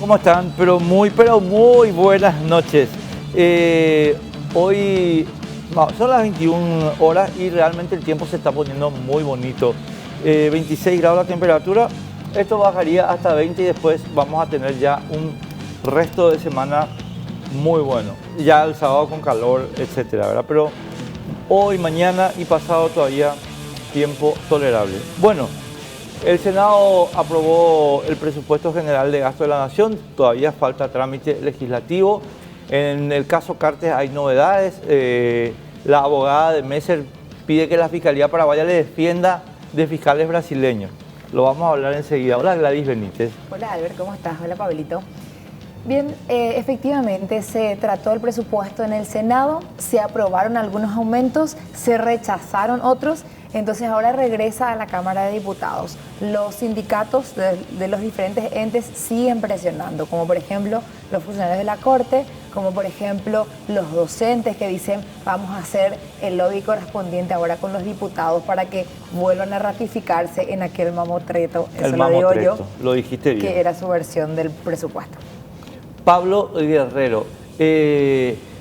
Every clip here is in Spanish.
¿Cómo están? Pero muy buenas noches. Hoy son las 21 horas y realmente el tiempo se está poniendo muy bonito. 26 grados la temperatura, esto bajaría hasta 20 y después vamos a tener ya un resto de semana muy bueno. Ya el sábado con calor, etcétera, ¿verdad? Pero hoy, mañana y pasado todavía tiempo tolerable. Bueno. El Senado aprobó el presupuesto general de gasto de la Nación, todavía falta trámite legislativo. En el caso Cartes hay novedades. La abogada de Messer pide que la Fiscalía Paraguaya le defienda de fiscales brasileños. Lo vamos a hablar enseguida. Hola Gladys Benítez. Hola Albert, ¿cómo estás? Hola Pablito. Bien, efectivamente se trató el presupuesto en el Senado, se aprobaron algunos aumentos, se rechazaron otros. Entonces ahora regresa a la Cámara de Diputados. Los sindicatos de los diferentes entes siguen presionando, como por ejemplo los funcionarios de la Corte, como por ejemplo los docentes que dicen vamos a hacer el lobby correspondiente ahora con los diputados para que vuelvan a ratificarse en aquel mamotreto, eso lo digo yo, lo dijiste bien, que era su versión del presupuesto. Pablo Guerrero,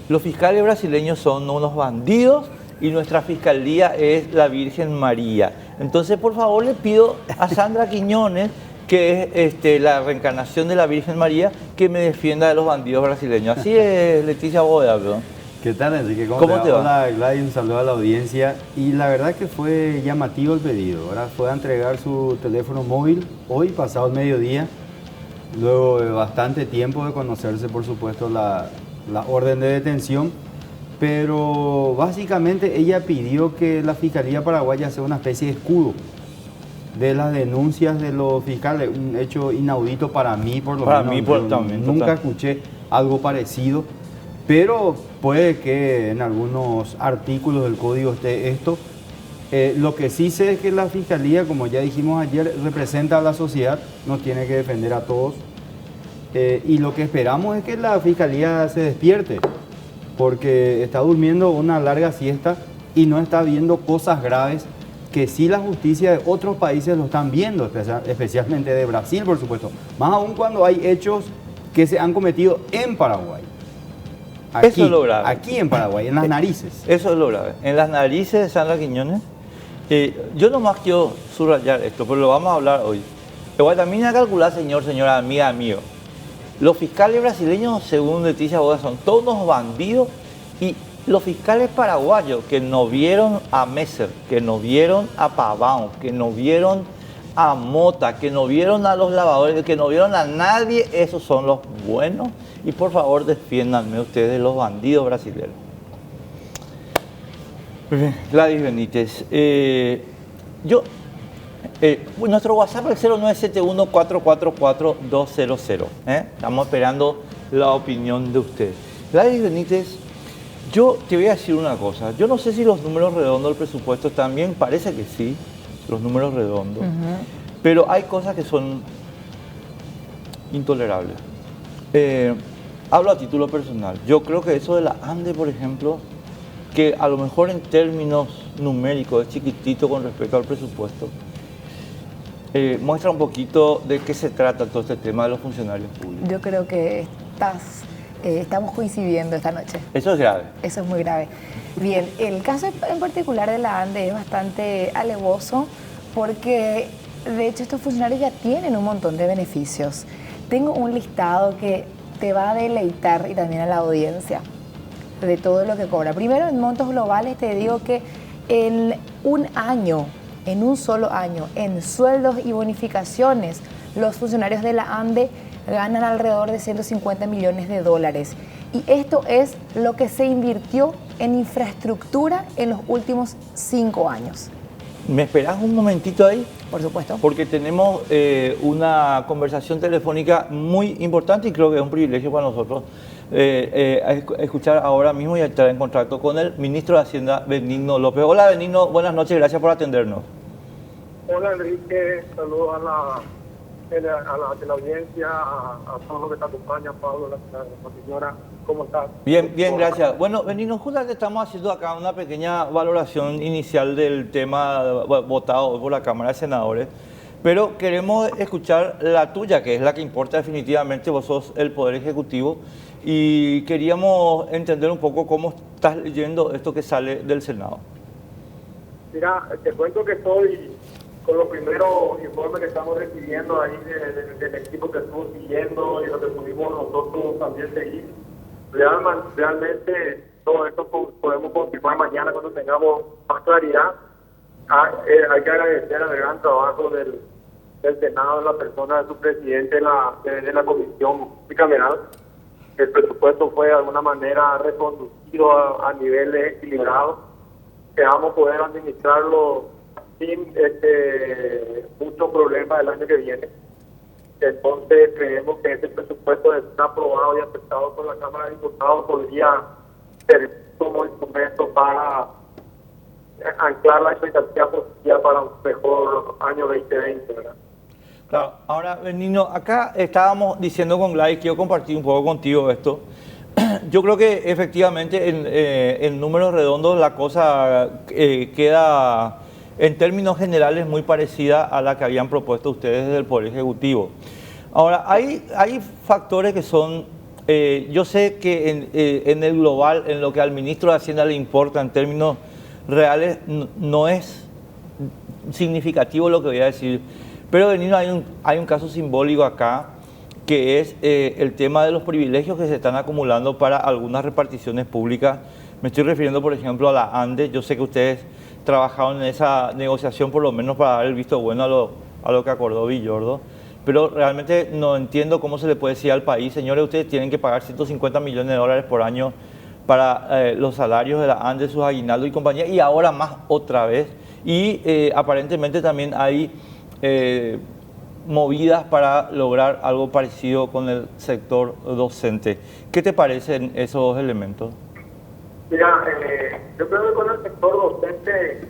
los fiscales brasileños son unos bandidos y nuestra fiscalía es la Virgen María. Entonces, por favor, le pido a Sandra Quiñones, que es la reencarnación de la Virgen María, que me defienda de los bandidos brasileños. Así es, Leticia Boda, ¿no? ¿Qué tal, Enrique? ¿Cómo te va? Hola, Gladys, un saludo a la audiencia. Y la verdad que fue llamativo el pedido, ¿verdad? Fue a entregar su teléfono móvil hoy, pasado el mediodía, luego de bastante tiempo de conocerse, por supuesto, la orden de detención. Pero básicamente ella pidió que la Fiscalía Paraguaya sea una especie de escudo de las denuncias de los fiscales, un hecho inaudito para mí, por lo menos. También, nunca escuché algo parecido, pero puede que en algunos artículos del código esté esto. Lo que sí sé es que la Fiscalía, como ya dijimos ayer, representa a la sociedad, nos tiene que defender a todos. Y lo que esperamos es que la Fiscalía se despierte, porque está durmiendo una larga siesta y no está viendo cosas graves que sí la justicia de otros países lo están viendo, especialmente de Brasil, por supuesto. Más aún cuando hay hechos que se han cometido en Paraguay. Aquí, eso es lo grave. Aquí en Paraguay, en las narices. Eso es lo grave. En las narices de Sandra Quiñones. Yo nomás quiero subrayar esto, pero lo vamos a hablar hoy. Igual también a calcular, señora, amiga, amigo. Los fiscales brasileños, según Leticia Boda, son todos unos bandidos, y los fiscales paraguayos que no vieron a Messer, que no vieron a Pavão, que no vieron a Mota, que no vieron a los lavadores, que no vieron a nadie, esos son los buenos. Y por favor, defiéndanme ustedes de los bandidos brasileños. Gladys Benítez, nuestro WhatsApp es el 0971-444-200. Estamos esperando la opinión de ustedes. Gladys Benítez, yo te voy a decir una cosa. Yo no sé si los números redondos del presupuesto también, parece que sí, los números redondos. Pero hay cosas que son intolerables. Hablo a título personal. Yo creo que eso de la ANDE, por ejemplo, que a lo mejor en términos numéricos es chiquitito con respecto al presupuesto, muestra un poquito de qué se trata todo este tema de los funcionarios públicos. Yo creo que estamos coincidiendo esta noche. Eso es grave. Eso es muy grave. Bien, el caso en particular de la ANDE es bastante alevoso porque de hecho estos funcionarios ya tienen un montón de beneficios. Tengo un listado que te va a deleitar y también a la audiencia de todo lo que cobra. Primero, en montos globales te digo que en un solo año, en sueldos y bonificaciones, los funcionarios de la ANDE ganan alrededor de 150 millones de dólares. Y esto es lo que se invirtió en infraestructura en los últimos 5 años. ¿Me esperás un momentito ahí? Por supuesto. Porque tenemos una conversación telefónica muy importante y creo que es un privilegio para nosotros escuchar ahora mismo y estar en contacto con el ministro de Hacienda, Benigno López. Hola Benigno, buenas noches, gracias por atendernos. Hola Enrique, saludos a la audiencia, a todos los que te acompañan, Pablo, la señora, ¿cómo estás? Bien, gracias. Bueno, Benigno, justamente estamos haciendo acá una pequeña valoración inicial del tema votado por la Cámara de Senadores pero queremos escuchar la tuya, que es la que importa definitivamente. Vos sos el Poder Ejecutivo y queríamos entender un poco cómo estás leyendo esto que sale del Senado. Mira, te cuento que estoy con los primeros informes que estamos recibiendo ahí del equipo que estuvo siguiendo y lo que pudimos nosotros también seguir. Realmente todo esto podemos confirmar mañana cuando tengamos más claridad. Hay que agradecer al gran trabajo del Senado, en la persona de su presidente de la comisión bicameral. El presupuesto fue de alguna manera reconducido a niveles equilibrados, que vamos a poder administrarlo sin muchos problemas el año que viene. Entonces creemos que este presupuesto está aprobado y aceptado por la Cámara de Diputados, podría servir como instrumento para anclar la expectativa positiva para un mejor año 2020, ¿verdad? Claro. Ahora, Benigno, acá estábamos diciendo con Gladys, quiero compartir un poco contigo esto. Yo creo que efectivamente en números redondos la cosa queda en términos generales muy parecida a la que habían propuesto ustedes desde el Poder Ejecutivo. Ahora, hay factores que son, yo sé que en el global, en lo que al ministro de Hacienda le importa en términos reales, no es significativo lo que voy a decir, pero Benigno, hay un caso simbólico acá, que es el tema de los privilegios que se están acumulando para algunas reparticiones públicas. Me estoy refiriendo, por ejemplo, a la ANDE. Yo sé que ustedes trabajaron en esa negociación, por lo menos para dar el visto bueno a lo que acordó Villordo, pero realmente no entiendo cómo se le puede decir al país, señores, ustedes tienen que pagar 150 millones de dólares por año para los salarios de la ANDE, sus aguinaldos y compañía, y ahora más otra vez. Y aparentemente también hay movidas para lograr algo parecido con el sector docente. ¿Qué te parecen esos elementos? Mira, yo creo que con el sector docente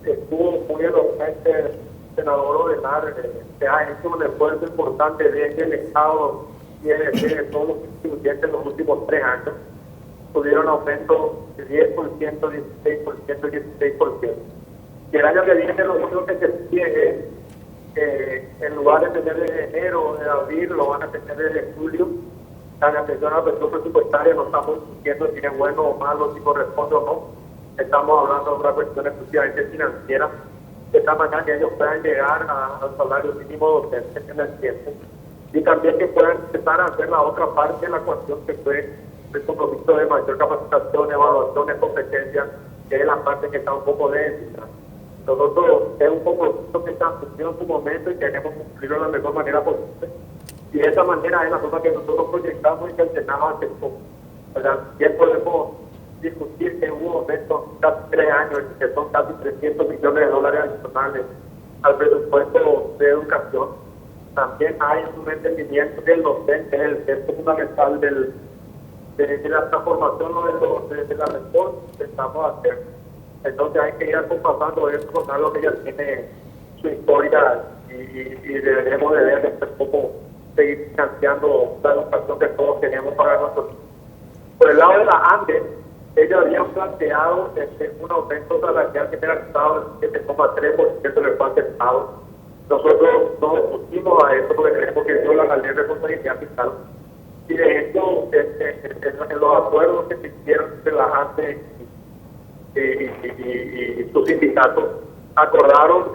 estuvo muy elocuente el senador Odenar, que ha hecho un esfuerzo importante desde el Estado y desde todos los contribuyentes en los últimos 3 años. Tuvieron aumentos de 10%, 16% y 16%. Y el año que viene lo único que se pide es en lugar de tener desde enero o de abril, lo van a tener desde julio. La atención a la presión presupuestaria, no estamos diciendo si es bueno o malo, si corresponde o no. Estamos hablando de una cuestión exclusivamente financiera, de esta manera que ellos puedan llegar al salario mínimo docente en el tiempo. Y también que puedan empezar a hacer la otra parte de la ecuación, que fue el compromiso de mayor capacitación, evaluación de competencias, que es la parte que está un poco densa. Nosotros es un compromiso que está cumplido en su momento y queremos cumplirlo de la mejor manera posible. Y de esa manera es la cosa que nosotros proyectamos y que el Senado aceptó. Bien podemos discutir que hubo aumentos casi 3 años, que son casi 300 millones de dólares adicionales al presupuesto de educación. También hay un entendimiento del docente, es el centro fundamental de la transformación de la reforma que estamos haciendo. Entonces hay que ir acompasando eso con algo que ya tiene su historia y deberemos de ver cómo seguir financiando la educación que todos tenemos para nosotros. Por el lado de la ANDE, ellos habían planteado un aumento salarial generalizado del 7,3% del cual Estado. Nosotros nos opusimos a eso porque creemos que eso la ley de responsabilidad fiscal. Y de hecho, en los acuerdos que se hicieron entre la ANDE y sus sindicatos, acordaron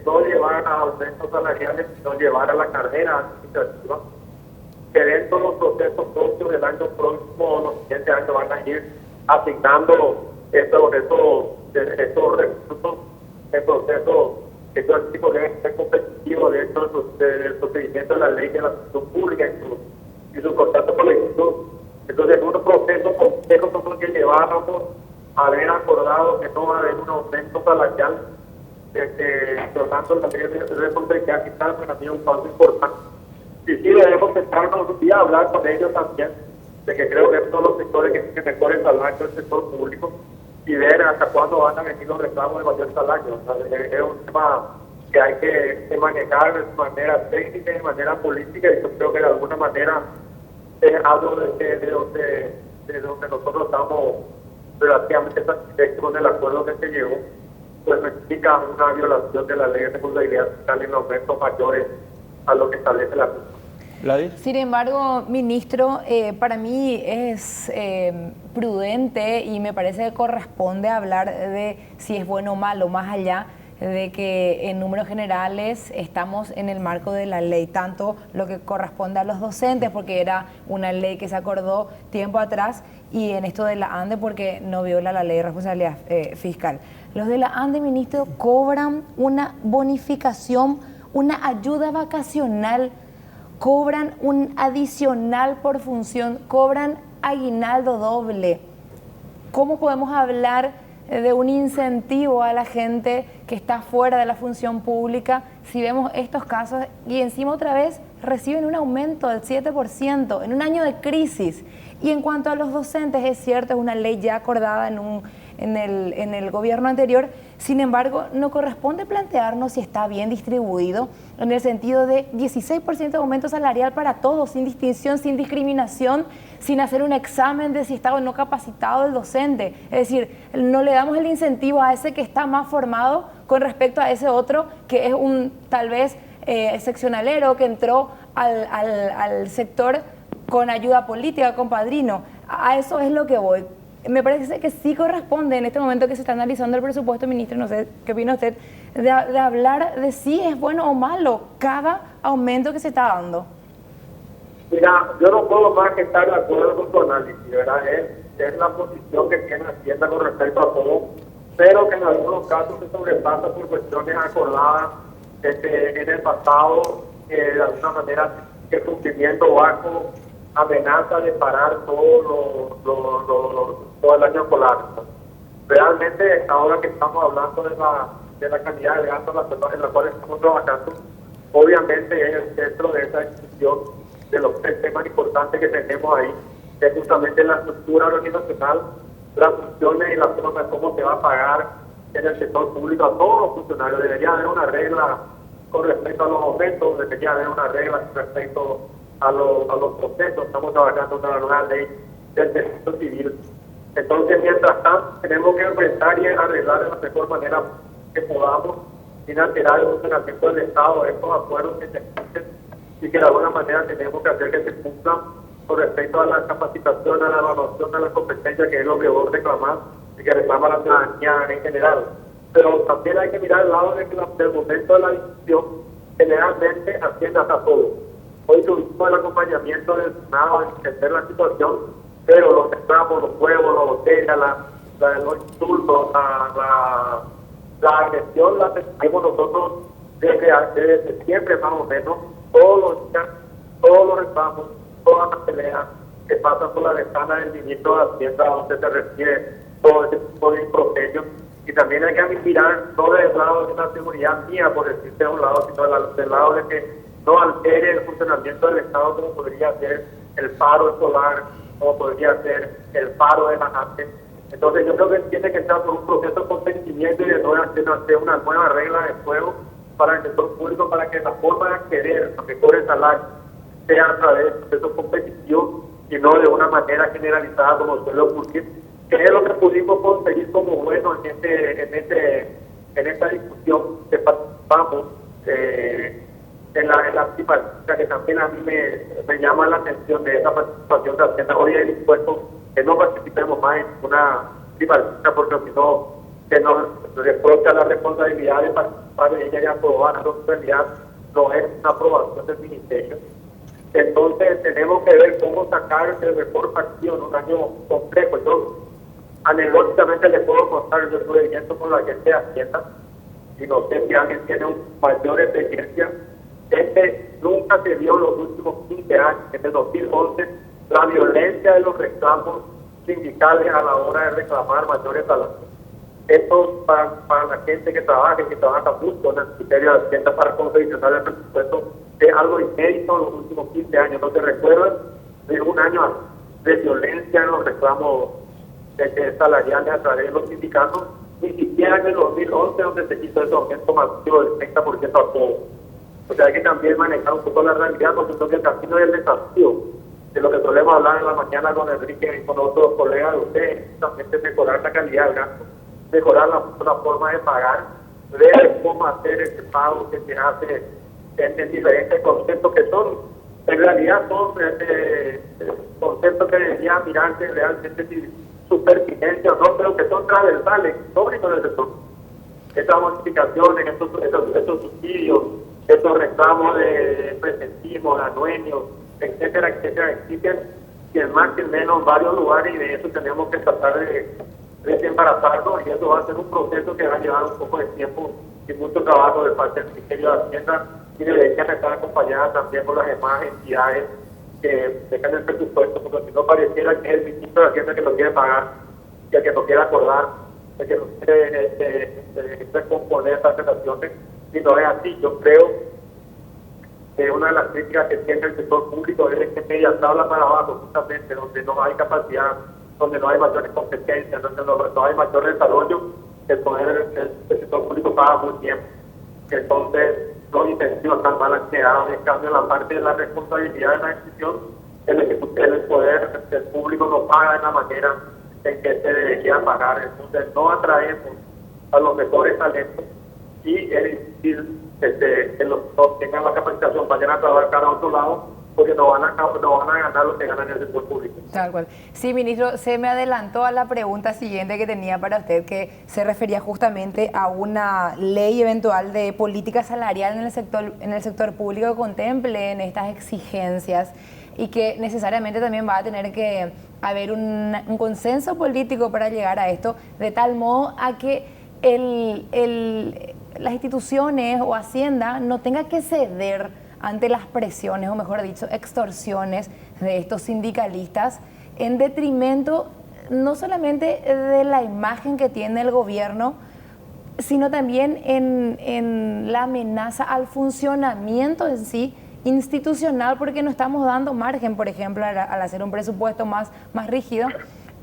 no llevar a aumentos salariales, sino llevar a la carrera administrativa, que dentro de los procesos propios del año próximo, los siguientes años, van a ir asignando estos recursos en procesos que todo el tipo debe ser competitivo dentro del procedimiento de la ley de la función pública y su contrato colectivo. Entonces, en unos procesos complejos nosotros que llevábamos a haber acordado que no va a haber un aumento salarial, tratando la ley de responsabilidad fiscal, para mí es un paso importante. Y sí debemos sentarnos un día a hablar con ellos también, de que creo que todos los sectores que tienen mejores salarios del sector público, y ver hasta cuándo van a venir los reclamos de mayor salario. Es un tema que hay que manejar de manera técnica y de manera política, y yo creo que de alguna manera es algo de donde nosotros estamos relativamente satisfechos con el acuerdo que se llegó. pues no implica una violación de la ley de responsabilidad fiscal en aumentos mayores a lo que establece la misma. Gladys. Sin embargo, ministro, para mí es prudente y me parece que corresponde hablar de si es bueno o malo, más allá de que en números generales estamos en el marco de la ley, tanto lo que corresponde a los docentes, porque era una ley que se acordó tiempo atrás, y en esto de la ANDE, porque no viola la ley de responsabilidad fiscal. Los de la ANDE, ministro, cobran una bonificación, una ayuda vacacional, cobran un adicional por función, cobran aguinaldo doble. ¿Cómo podemos hablar de un incentivo a la gente que está fuera de la función pública si vemos estos casos y encima otra vez reciben un aumento del 7% en un año de crisis? Y en cuanto a los docentes, es cierto, es una ley ya acordada en el gobierno anterior. Sin embargo, no corresponde plantearnos si está bien distribuido, en el sentido de 16% de aumento salarial para todos, sin distinción, sin discriminación, sin hacer un examen de si está o no capacitado el docente. Es decir, no le damos el incentivo a ese que está más formado con respecto a ese otro que es un tal vez seccionalero que entró al sector con ayuda política, con padrino. A eso es lo que voy. Me parece que sí corresponde en este momento que se está analizando el presupuesto, ministro, no sé qué opina usted, de hablar de si es bueno o malo cada aumento que se está dando. Mira, yo no puedo más que estar de acuerdo con tu análisis, ¿verdad? Es la posición que tiene Hacienda con respecto a todo, pero que en algunos casos se sobrepasa por cuestiones acordadas en el pasado, de alguna manera que el cumplimiento bajo amenaza de parar todo el año escolar. Realmente, ahora que estamos hablando de la cantidad de gastos en la cual estamos trabajando, obviamente es el centro de esa discusión de los tres temas importantes que tenemos ahí, que es justamente la estructura organizacional, las funciones y la forma de cómo se va a pagar en el sector público a todos los funcionarios. Debería haber una regla con respecto a los aumentos, debería haber una regla con respecto a los procesos. Estamos trabajando en una nueva ley del derecho civil. Entonces, mientras tanto, tenemos que enfrentar y arreglar de la mejor manera que podamos, sin alterar el funcionamiento del Estado, estos acuerdos que se existen y que de alguna manera tenemos que hacer que se cumplan con respecto a la capacitación, a la evaluación, a la competencia, que es lo que vos reclamás y que reclama la ciudadanía en general. Pero también hay que mirar el lado del momento de la discusión, generalmente Hacienda está todo. Hoy tuvimos el acompañamiento del Senado a entender la situación, pero los reclamos, los huevos, las botellas, los insultos, la agresión la tenemos nosotros desde septiembre más o menos, todos los días, todos los reclamos, todas las peleas que pasan por la ventana del ministro de Hacienda, donde se recibe todo ese tipo de impropios. Y también hay que mirar no del lado de la seguridad mía, por decirte de un lado, sino del lado de que no altere el funcionamiento del Estado, como podría ser el paro escolar, como podría ser el paro de la gente. Entonces yo creo que tiene que estar por un proceso de consentimiento y de no hacer una nueva regla de juego para el sector público, para que la forma de acceder a mejores salarios sea a través de procesos competitivos y no de una manera generalizada como suele ocurrir, que es lo que pudimos conseguir como bueno en esta discusión que participamos en la participación, que también a mí me llama la atención de esa participación de Hacienda. Hoy he dispuesto que no participemos más en una tripartita, porque si no se nos reprocha la responsabilidad de participar de ella y aprobar. En realidad no es una aprobación del ministerio. Entonces tenemos que ver cómo sacar el mejor partido en un año complejo. Yo anecdóticamente les puedo contar, yo estuve viendo con la gente de Hacienda y no sé si alguien tiene una mayor experiencia. Nunca se vio en los últimos 15 años, desde 2011, la violencia de los reclamos sindicales a la hora de reclamar mayores salarios. Esto para la gente que trabaja mucho en el criterio de Hacienda para confeccionar el presupuesto es algo inédito en los últimos 15 años. ¿No te recuerdas de un año de violencia en los reclamos salariales a través de los sindicatos? Ni siquiera en el 2011, donde se hizo ese aumento masivo del 30% a todos. O sea, hay que también manejar un poco la realidad, porque creo que el camino y el desafío de lo que solemos hablar en la mañana con Enrique y con otros colegas de ustedes, también de mejorar la calidad del gasto. mejorar la forma de pagar, ver cómo hacer ese pago que se hace en diferentes conceptos que son, en realidad son conceptos que deberían mirarse realmente si su pertinencia o no, pero que son transversales, históricos del sector. Estas modificaciones, estos subsidios, estos reclamos de presentismo, de anuenios, etcétera, etcétera, existen y en más que en menos varios lugares, y de eso tenemos que tratar de desembarazarnos, y eso va a ser un proceso que va a llevar un poco de tiempo y mucho trabajo de parte del Ministerio de Hacienda, y deberían estar acompañadas también por las demás entidades que dejan el presupuesto, porque si no pareciera que es el ministro de Hacienda que lo quiere pagar, y el que no quiere acordar, el que no quiere recomponer estas relaciones, y no es así. Yo creo que una de las críticas que tiene el sector público es que media tabla para abajo, justamente donde no hay capacidad, donde no hay mayores competencias, donde no hay mayor desarrollo, el sector público paga muy bien. Entonces, los incentivos están mal creados. En cambio, la parte de la responsabilidad de la decisión, el poder del público no paga de la manera en que se debería pagar. Entonces, no atraemos a los mejores talentos, y es difícil que los que tengan la capacitación vayan a trabajar a otro lado, porque no van a ganar lo que ganan en el sector público. Tal cual. Sí, ministro, se me adelantó a la pregunta siguiente que tenía para usted, que se refería justamente a una ley eventual de política salarial en el sector público que contemple en estas exigencias, y que necesariamente también va a tener que haber un consenso político para llegar a esto, de tal modo a que las instituciones o Hacienda no tenga que ceder ante las presiones, o mejor dicho, extorsiones de estos sindicalistas, en detrimento no solamente de la imagen que tiene el gobierno, sino también en la amenaza al funcionamiento en sí institucional, porque no estamos dando margen, por ejemplo, al hacer un presupuesto más rígido,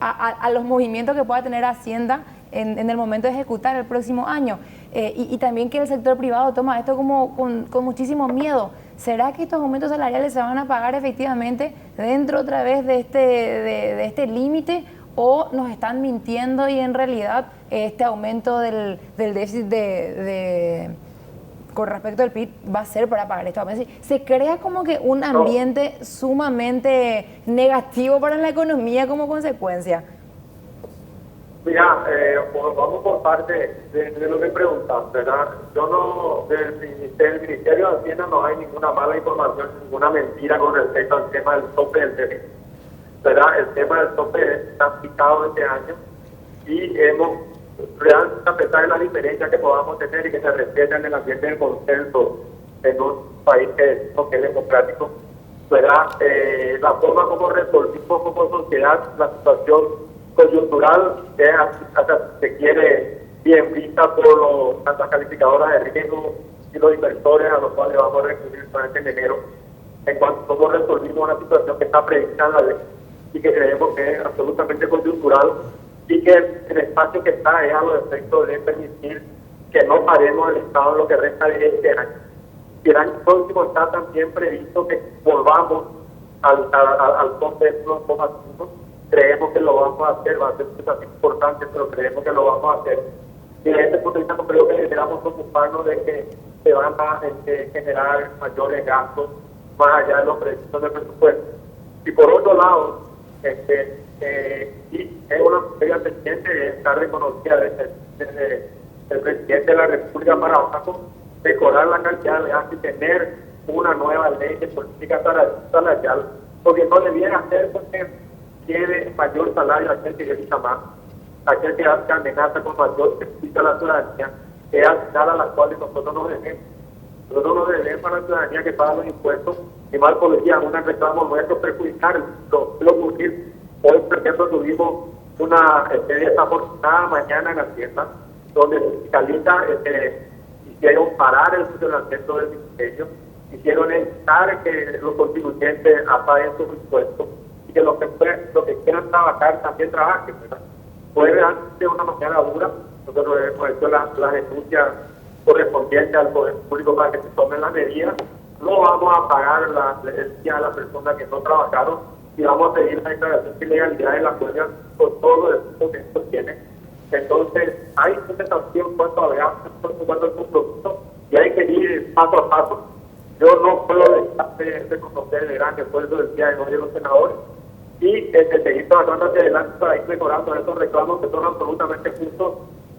a los movimientos que pueda tener Hacienda en el momento de ejecutar el próximo año. Y también que el sector privado toma esto como con muchísimo miedo. ¿Será que estos aumentos salariales se van a pagar efectivamente dentro otra vez de este límite, o nos están mintiendo y en realidad este aumento del déficit con respecto al PIB va a ser para pagar esto? Se crea como que un ambiente sumamente negativo para la economía como consecuencia. Mira, vamos por parte de lo que preguntas, ¿verdad? Del Ministerio de Hacienda no hay ninguna mala información, ninguna mentira con respecto al tema del tope del déficit, ¿verdad? El tema del tope está aplicado este año, y realmente, a pesar de la diferencia que podamos tener y que se respeta en el ambiente del consenso en un país que es democrático, ¿verdad? La forma como resolvimos como sociedad la situación coyuntural se quiere bien vista por las calificadoras de riesgo y los inversores, a los cuales vamos a recurrir solamente en enero, en cuanto cómo resolvimos una situación que está prevista en la ley y que creemos que es absolutamente coyuntural, y que el espacio que está es a los efectos de permitir que no paremos el Estado en lo que resta de este año. Y el año próximo está también previsto que volvamos al tope de 1,5. Creemos que lo vamos a hacer, va a ser un desafío importante, pero creemos que lo vamos a hacer. Y en este punto de vista no creo que deberíamos ocuparnos de que se van a generar mayores gastos más allá de los previstos del presupuesto. Y por otro lado, y es una medida pendiente, está reconocida desde el presidente de la República para abajo, mejorar la calidad de gas y tener una nueva ley de política salarial, porque no debiera ser porque tiene mayor salario aquel que grita más, aquel que hace amenaza con mayor servicio a la ciudadanía, que es al final a las cuales nosotros nos debemos. Nosotros nos debemos a la ciudadanía que paga los impuestos, y mal podría un reclamo nuestro perjudicar lo ocurrir. Hoy, por ejemplo, tuvimos una desafortunada mañana en la Hacienda, donde los fiscalistas hicieron parar el funcionamiento del ministerio, hicieron evitar que los contribuyentes paguen sus impuestos, y que los que quieran trabajar también trabajen, ¿verdad? Fue realmente una mañana dura. Nosotros hemos hecho las denuncias correspondientes al Poder Público para que se tomen las medidas. No vamos a pagar el día a las personas que no trabajaron, y vamos a pedir la declaración de ilegalidad de la huelga por todo el tiempo que esto tiene. Entonces, hay una sensación cuanto a gasto, cuanto al compromiso, y hay que ir paso a paso. Yo no puedo dejar de reconocer el gran esfuerzo del día de hoy de los senadores y seguir trabajando hacia adelante para ir mejorando esos reclamos que son absolutamente justos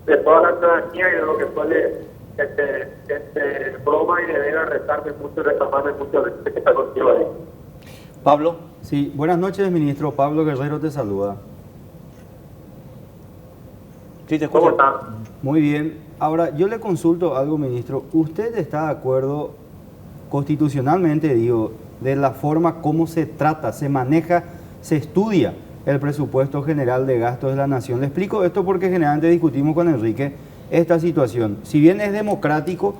de toda la ciudadanía y de lo que suele broma y deber retarme mucho y reclamarme mucho de que está contigo ahí. Pablo. Sí, buenas noches, ministro. Pablo Guerrero te saluda. Sí, te escucho. ¿Cómo está? Muy bien. Ahora, yo le consulto algo, ministro. ¿Usted está de acuerdo constitucionalmente, digo, de la forma como se trata, se maneja, se estudia el presupuesto general de gastos de la nación? Le explico esto porque generalmente discutimos con Enrique esta situación. Si bien es democrático,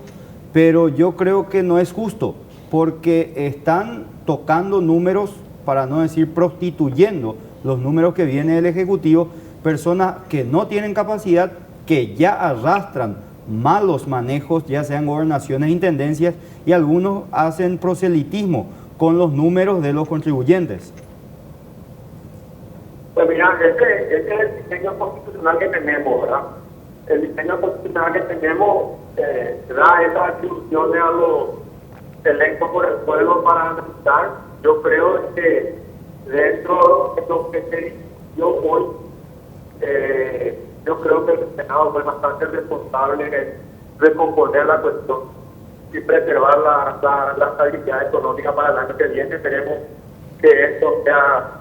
pero yo creo que no es justo, porque están tocando números, para no decir prostituyendo los números que viene del Ejecutivo, personas que no tienen capacidad, que ya arrastran malos manejos, ya sean gobernaciones, intendencias, y algunos hacen proselitismo con los números de los contribuyentes. Pues mira, este es el diseño constitucional que tenemos, ¿verdad? El diseño constitucional que tenemos da esas atribuciones a los electos por el pueblo para analizar. Yo creo que dentro de lo que se discutió hoy, yo creo que el Senado fue bastante responsable en recomponer la cuestión y preservar la estabilidad económica para el año que viene. Esperemos que esto sea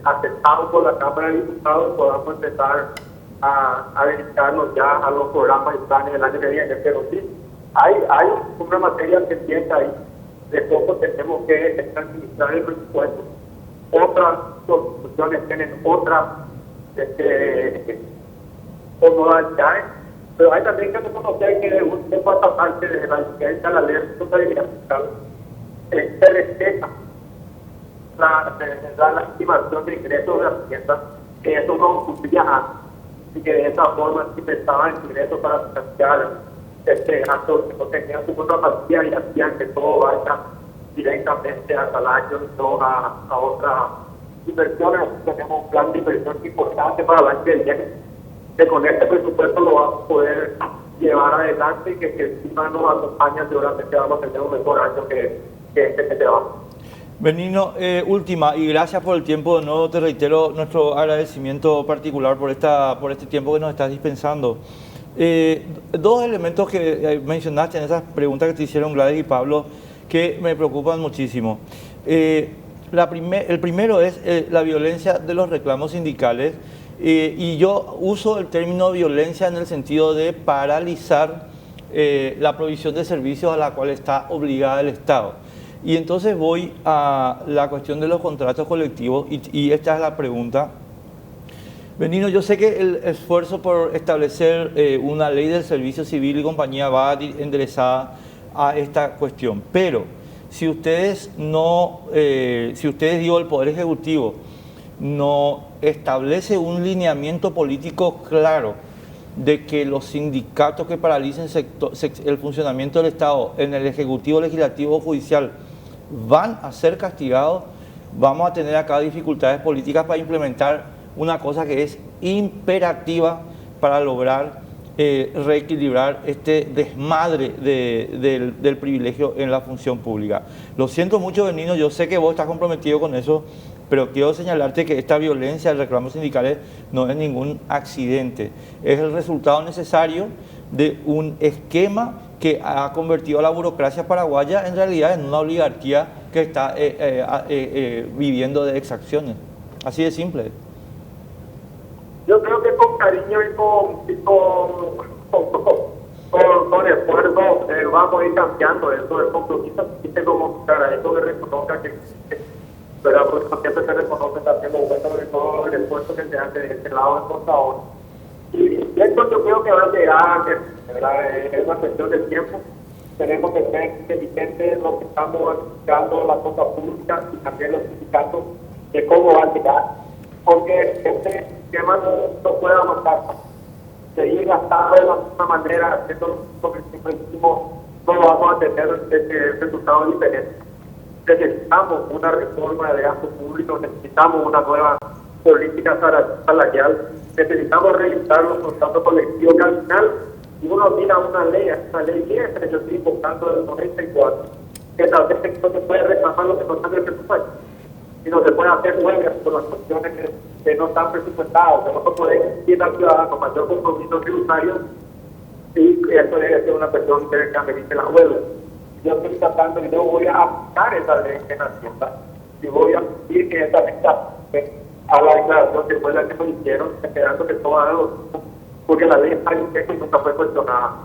aceptado por la Cámara de Diputados y podamos empezar a dedicarnos ya a los programas y planes del año que viene. Pero sí, hay una materia pendiente ahí, de poco tenemos que administrar el presupuesto. Otras constituciones tienen otras modalidades, pero hay también que reconocer que de un tiempo a esta parte de la licencia, la ley de responsabilidad fiscal, se respeta la estimación de ingresos de Hacienda, que eso no ocurría antes, y que de esa forma se pensaban ingresos para financiar gastos que no tenían su contrapartida y hacían que todo vaya directamente a salarios y no a otras inversiones. Tenemos un plan de inversión importante para el año que viene, que con este presupuesto lo vamos a poder llevar adelante y que encima nos acompaña, seguramente vamos a tener un mejor año que este que se va. Benigno, última, y gracias por el tiempo. De nuevo te reitero nuestro agradecimiento particular por este tiempo que nos estás dispensando. Dos elementos que mencionaste en esas preguntas que te hicieron Gladys y Pablo que me preocupan muchísimo. El primero es la violencia de los reclamos sindicales, y yo uso el término violencia en el sentido de paralizar la provisión de servicios a la cual está obligada el Estado. Y entonces voy a la cuestión de los contratos colectivos y esta es la pregunta. Benigno, yo sé que el esfuerzo por establecer una ley del servicio civil y compañía va enderezada a esta cuestión, pero si ustedes el Poder Ejecutivo no establece un lineamiento político claro de que los sindicatos que paralicen el funcionamiento del Estado en el Ejecutivo, Legislativo o Judicial van a ser castigados, vamos a tener acá dificultades políticas para implementar una cosa que es imperativa para lograr reequilibrar este desmadre del privilegio en la función pública. Lo siento mucho, Benigno, yo sé que vos estás comprometido con eso, pero quiero señalarte que esta violencia del reclamo sindicales no es ningún accidente, es el resultado necesario de un esquema que ha convertido a la burocracia paraguaya en realidad en una oligarquía que está viviendo de exacciones. Así de simple. Yo creo que con cariño y con esfuerzo vamos a ir cambiando eso del compromiso. Y como te agradezco que reconozca pero siempre se reconoce también lo bueno de todo el esfuerzo que se hace de este lado del contador. Y esto yo creo que va a llegar, es una cuestión de tiempo. Tenemos que ser inteligentes en lo que estamos aplicando la cosa pública y también los sindicatos de cómo va a llegar, porque este esquema no puede avanzar. Seguir gastando de la misma manera, haciendo lo que siempre hicimos, no vamos a tener resultados diferentes. Necesitamos una reforma de gasto público, necesitamos una nueva política salarial, necesitamos revisar los contratos colectivos, que al final, si uno mira una ley vieja, yo estoy invocando del 94, que tal vez no se puede reclamar lo que no está en el presupuesto, y no se puede hacer huelgas por las cuestiones que no están presupuestadas, que no se puede exigir al ciudadano mayor compromiso tributario, y eso debe ser una cuestión que amerite la huelga. Yo estoy tratando y yo voy a aplicar esa ley en Hacienda, y voy a decir que esa ley a la declaración de huelga que nos hicieron, esperando que todo haga lo mismo, porque la ley está en texto y nunca fue cuestionada.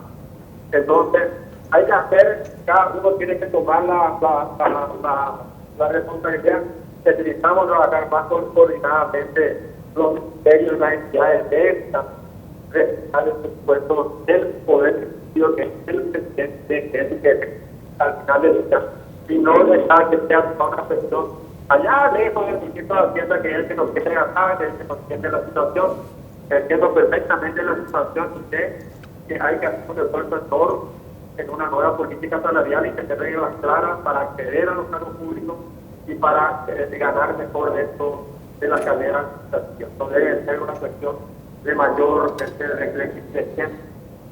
Entonces, hay que hacer, cada uno tiene que tomar la responsabilidad. Necesitamos trabajar más coordinadamente los ministerios, las entidades de respetar el presupuesto del poder ejecutivo, que es el presidente, que es el jefe, al final del día, y no dejar que sea una cuestión allá lejos del ministro de Hacienda, que es el que nos quiere gastar, que es el que nos entiende la situación. Entiendo perfectamente la situación que hay que hacer un esfuerzo enorme en una nueva política salarial y que se reglas claras para acceder a los cargos públicos y para ganar mejor dentro de la cadena. Esto debe ser una cuestión de mayor de quien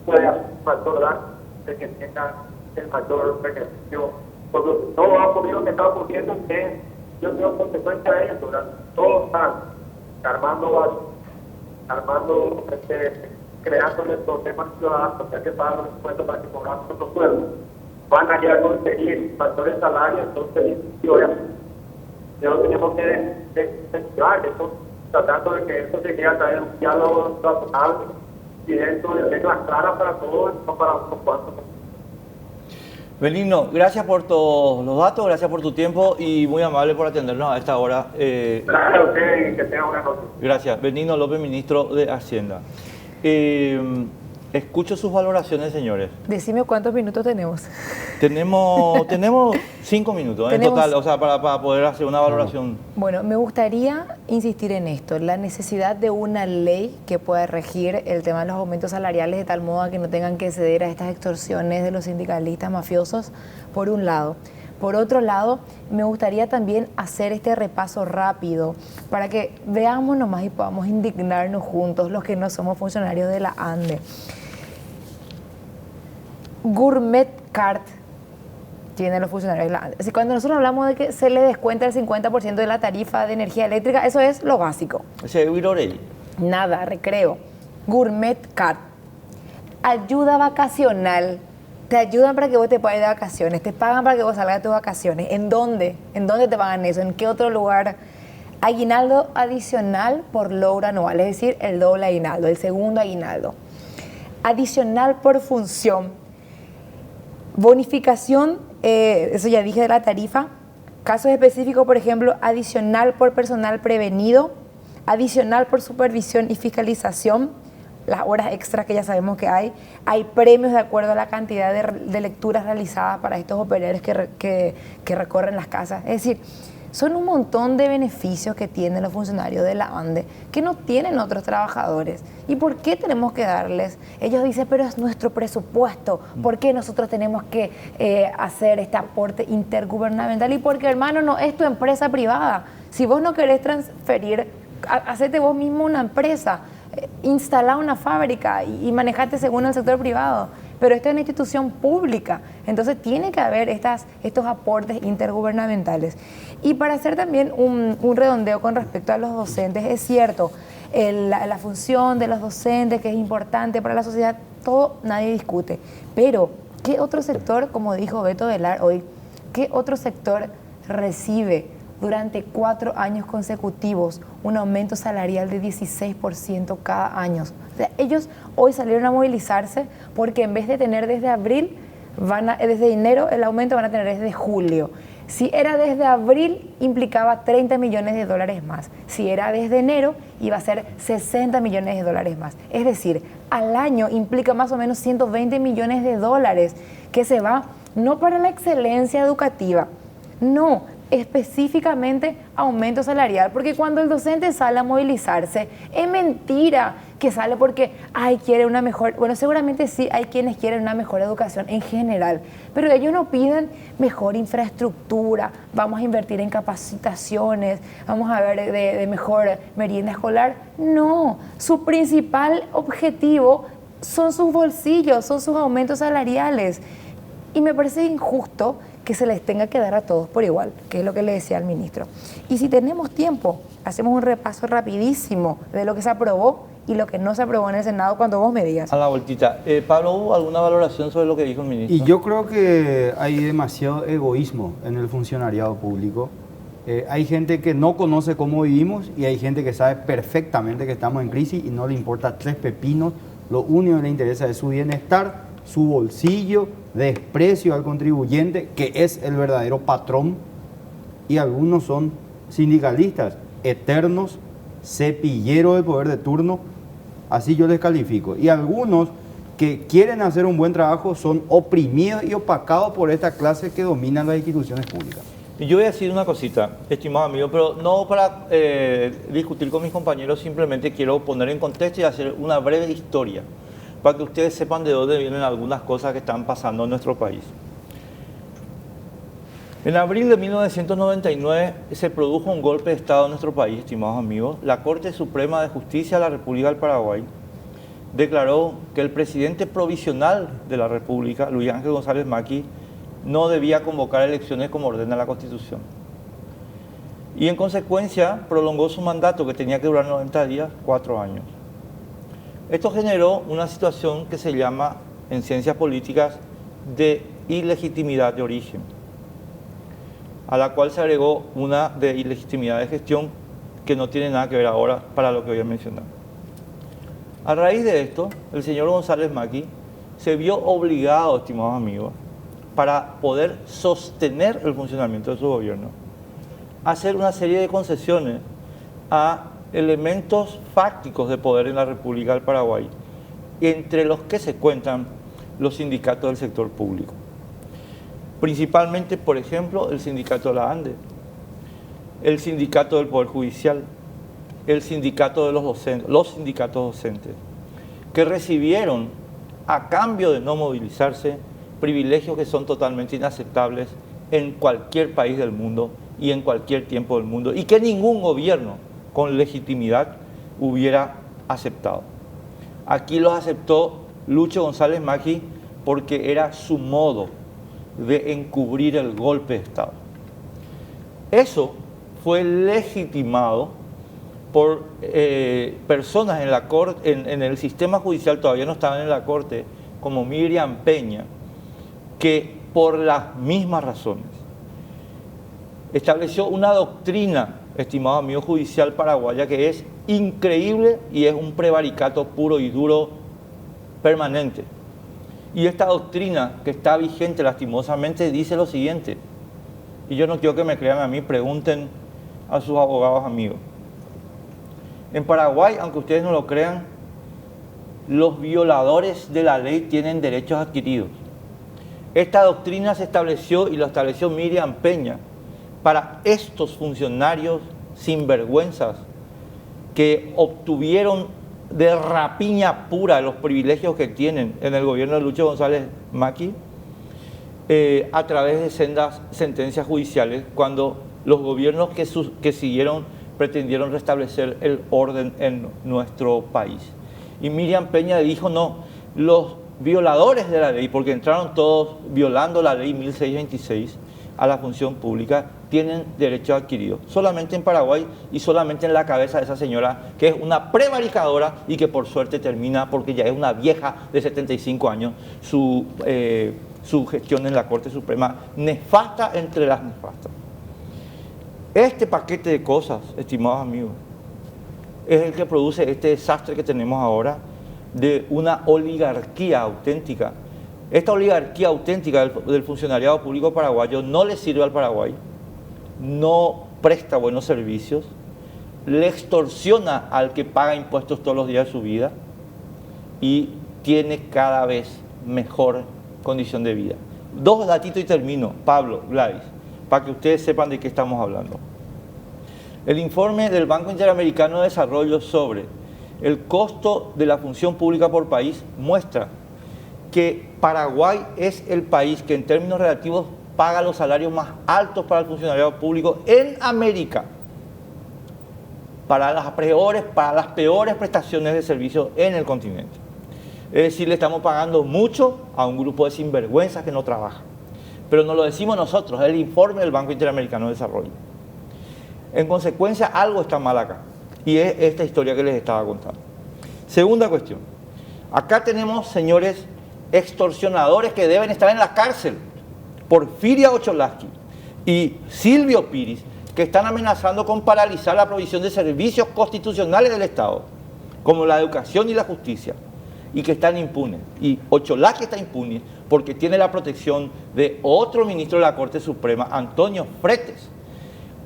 puede hacer un factor de que tenga el mayor beneficio. Porque todo ha ocurrido lo que está ocurriendo, que yo tengo consecuencia de eso. Todos están creándole problemas ciudadanos, ya que pagan los impuestos para que cobramos otros sueldos. Van a ir a conseguir factores salarios, entonces, y obviamente, tenemos que incentivar eso, tratando de que eso se llegue a traer un diálogo razonable y dentro de reglas claras para todos, no para unos cuantos. Benigno, gracias por todos los datos, gracias por tu tiempo y muy amable por atendernos a esta hora. Gracias a usted y que tenga una noche. Gracias. Benigno López, ministro de Hacienda. Escucho sus valoraciones, señores. Decime cuántos minutos tenemos. Tenemos 5 minutos en total, o sea, para poder hacer una valoración. Bueno, me gustaría insistir en esto, la necesidad de una ley que pueda regir el tema de los aumentos salariales de tal modo que no tengan que ceder a estas extorsiones de los sindicalistas mafiosos, por un lado. Por otro lado, me gustaría también hacer este repaso rápido para que veamos nomás y podamos indignarnos juntos los que no somos funcionarios de la ANDE. Gourmet Card tienen los funcionarios de la ANDE. Así, cuando nosotros hablamos de que se le descuenta el 50% de la tarifa de energía eléctrica, eso es lo básico. Ese es Wirorelli. Nada, recreo. Gourmet Card. Ayuda vacacional. Te ayudan para que vos te puedas ir de vacaciones, te pagan para que vos salgas de tus vacaciones. ¿En dónde? ¿En dónde te pagan eso? ¿En qué otro lugar? Aguinaldo adicional por logro anual, es decir, el doble aguinaldo, el segundo aguinaldo. Adicional por función. Bonificación, eso ya dije de la tarifa. Casos específicos, por ejemplo, adicional por personal prevenido, adicional por supervisión y fiscalización, las horas extras que ya sabemos que hay premios de acuerdo a la cantidad de lecturas realizadas para estos operarios que recorren las casas. Es decir, son un montón de beneficios que tienen los funcionarios de la ANDE que no tienen otros trabajadores. ¿Y por qué tenemos que darles? Ellos dicen, pero es nuestro presupuesto. ¿Por qué nosotros tenemos que hacer este aporte intergubernamental? Y porque, hermano, no es tu empresa privada. Si vos no querés transferir, hacete vos mismo una empresa. Instalar una fábrica y manejarte según el sector privado, pero esta es una institución pública, entonces tiene que haber estos aportes intergubernamentales. Y para hacer también un redondeo con respecto a los docentes, es cierto, la función de los docentes, que es importante para la sociedad, todo nadie discute, pero ¿qué otro sector, como dijo Beto Velar hoy, qué otro sector recibe durante 4 años consecutivos un aumento salarial de 16% cada año? O sea, ellos hoy salieron a movilizarse porque en vez de tener desde abril, desde enero el aumento van a tener desde julio. Si era desde abril, implicaba 30 millones de dólares más. Si era desde enero, iba a ser 60 millones de dólares más. Es decir, al año implica más o menos 120 millones de dólares que se va no para la excelencia educativa, no, específicamente aumento salarial, porque cuando el docente sale a movilizarse, es mentira que sale porque, quiere una mejor, bueno, seguramente sí hay quienes quieren una mejor educación en general, pero ellos no piden mejor infraestructura, vamos a invertir en capacitaciones, vamos a ver de mejor merienda escolar. No, su principal objetivo son sus bolsillos, son sus aumentos salariales. Y me parece injusto que se les tenga que dar a todos por igual, que es lo que le decía al ministro. Y si tenemos tiempo, hacemos un repaso rapidísimo de lo que se aprobó y lo que no se aprobó en el Senado cuando vos me digas. A la vueltita. Pablo, ¿hubo alguna valoración sobre lo que dijo el ministro? Y yo creo que hay demasiado egoísmo en el funcionariado público. Hay gente que no conoce cómo vivimos y hay gente que sabe perfectamente que estamos en crisis y no le importa tres pepinos. Lo único que le interesa es su bienestar, su bolsillo, desprecio al contribuyente, que es el verdadero patrón. Y algunos son sindicalistas eternos, cepilleros del poder de turno, así yo les califico. Y algunos que quieren hacer un buen trabajo son oprimidos y opacados por esta clase que dominan las instituciones públicas. Y yo voy a decir una cosita, estimado amigo, pero no para discutir con mis compañeros, simplemente quiero poner en contexto y hacer una breve historia, para que ustedes sepan de dónde vienen algunas cosas que están pasando en nuestro país. En abril de 1999 se produjo un golpe de Estado en nuestro país, estimados amigos. La Corte Suprema de Justicia de la República del Paraguay declaró que el presidente provisional de la República, Luis Ángel González Maqui, no debía convocar elecciones como ordena la Constitución. Y en consecuencia prolongó su mandato, que tenía que durar 90 días, 4 años. Esto generó una situación que se llama, en ciencias políticas, de ilegitimidad de origen, a la cual se agregó una de ilegitimidad de gestión que no tiene nada que ver ahora para lo que voy a mencionar. A raíz de esto, el señor González Maqui se vio obligado, estimados amigos, para poder sostener el funcionamiento de su gobierno, a hacer una serie de concesiones a elementos fácticos de poder en la República del Paraguay, entre los que se cuentan los sindicatos del sector público. Principalmente, por ejemplo, el sindicato de la ANDE, el sindicato del Poder Judicial, el sindicato de los sindicatos docentes, que recibieron, a cambio de no movilizarse, privilegios que son totalmente inaceptables en cualquier país del mundo y en cualquier tiempo del mundo, y que ningún gobierno con legitimidad hubiera aceptado. Aquí los aceptó Lucho González Maqui porque era su modo de encubrir el golpe de Estado. Eso fue legitimado por personas en la corte, en el sistema judicial, todavía no estaban en la corte, como Miriam Peña, que por las mismas razones estableció una doctrina, estimado amigo, judicial paraguaya, que es increíble y es un prevaricato puro y duro permanente. Y esta doctrina, que está vigente lastimosamente, dice lo siguiente, y yo no quiero que me crean a mí, pregunten a sus abogados amigos. En Paraguay, aunque ustedes no lo crean, los violadores de la ley tienen derechos adquiridos. Esta doctrina se estableció, y lo estableció Miriam Peña, para estos funcionarios sinvergüenzas que obtuvieron de rapiña pura los privilegios que tienen en el gobierno de Lucho González Maqui a través de sendas sentencias judiciales, cuando los gobiernos que siguieron pretendieron restablecer el orden en nuestro país. Y Miriam Peña dijo, no, los violadores de la ley, porque entraron todos violando la ley 1626 a la función pública, tienen derechos adquiridos. Solamente en Paraguay y solamente en la cabeza de esa señora, que es una prevaricadora y que por suerte termina, porque ya es una vieja de 75 años, su gestión en la Corte Suprema, nefasta entre las nefastas. Este paquete de cosas, estimados amigos, es el que produce este desastre que tenemos ahora de una oligarquía auténtica. Esta oligarquía auténtica del funcionariado público paraguayo no le sirve al Paraguay, no presta buenos servicios, le extorsiona al que paga impuestos todos los días de su vida y tiene cada vez mejor condición de vida. Dos datitos y termino, Pablo, Gladys. para que ustedes sepan de qué estamos hablando. El informe del Banco Interamericano de Desarrollo sobre el costo de la función pública por país muestra que Paraguay es el país que en términos relativos paga los salarios más altos para el funcionariado público en América, para las peores prestaciones de servicio en el continente. Es decir, le estamos pagando mucho a un grupo de sinvergüenzas que no trabaja. Pero no lo decimos nosotros, es el informe del Banco Interamericano de Desarrollo. En consecuencia, algo está mal acá. Y es esta historia que les estaba contando. Segunda cuestión. Acá tenemos señores extorsionadores que deben estar en la cárcel. Porfiria Ocholaski y Silvio Piris, que están amenazando con paralizar la provisión de servicios constitucionales del Estado, como la educación y la justicia, y que están impunes. Y Ocholaski está impune porque tiene la protección de otro ministro de la Corte Suprema, Antonio Fretes.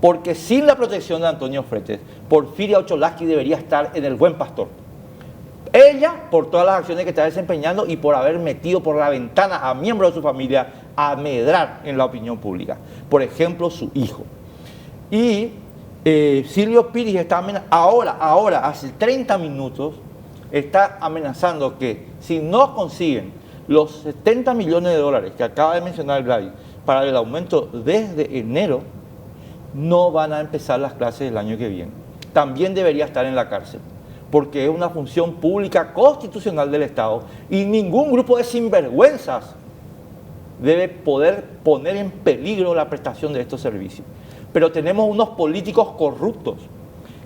Porque sin la protección de Antonio Fretes, Porfiria Ocholaski debería estar en el Buen Pastor. Ella, por todas las acciones que está desempeñando y por haber metido por la ventana a miembros de su familia a medrar en la opinión pública. Por ejemplo, su hijo. Y Silvio Piris está ahora, hace 30 minutos, está amenazando que si no consiguen los 70 millones de dólares que acaba de mencionar Gladys para el aumento desde enero, no van a empezar las clases el año que viene. También debería estar en la cárcel, porque es una función pública constitucional del Estado y ningún grupo de sinvergüenzas debe poder poner en peligro la prestación de estos servicios. Pero tenemos unos políticos corruptos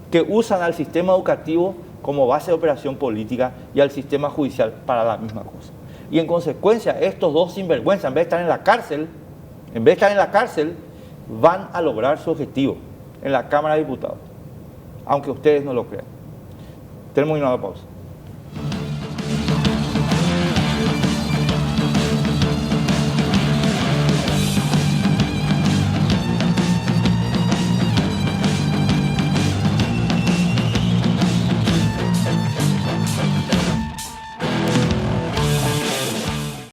que usan al sistema educativo como base de operación política y al sistema judicial para la misma cosa. Y en consecuencia, estos dos sinvergüenzas, en vez de estar en la cárcel, van a lograr su objetivo en la Cámara de Diputados, aunque ustedes no lo crean. Tenemos una pausa.